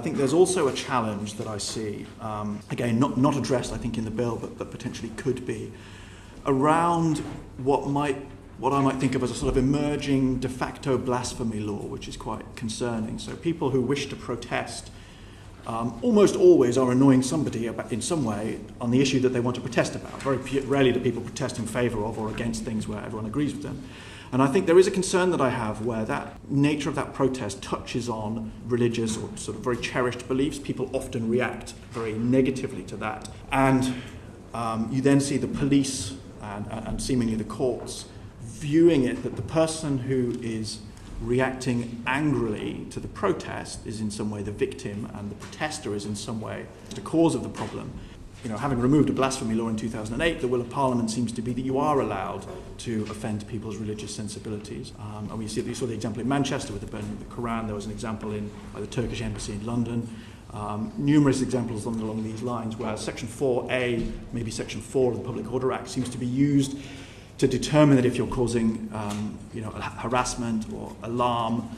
think there's also a challenge that I see, again, not addressed, I think, in the bill, but that potentially could be, around what I might think of as a sort of emerging de facto blasphemy law, which is quite concerning. So people who wish to protest almost always are annoying somebody in some way on the issue that they want to protest about. Very rarely do people protest in favour of or against things where everyone agrees with them. And I think there is a concern that I have where that nature of that protest touches on religious or sort of very cherished beliefs. People often react very negatively to that. And you then see the police and seemingly the courts viewing it that the person who is reacting angrily to the protest is in some way the victim and the protester is in some way the cause of the problem. You know, having removed a blasphemy law in 2008, the will of Parliament seems to be that you are allowed to offend people's religious sensibilities. And we saw the example in Manchester with the burning of the Quran. There was an example by the Turkish embassy in London. Numerous examples along these lines where Section 4A, maybe Section 4 of the Public Order Act, seems to be used to determine that if you're causing harassment or alarm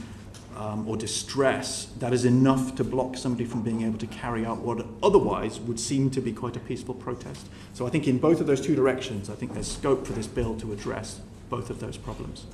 or distress, that is enough to block somebody from being able to carry out what otherwise would seem to be quite a peaceful protest. So I think in both of those two directions, I think there's scope for this bill to address both of those problems.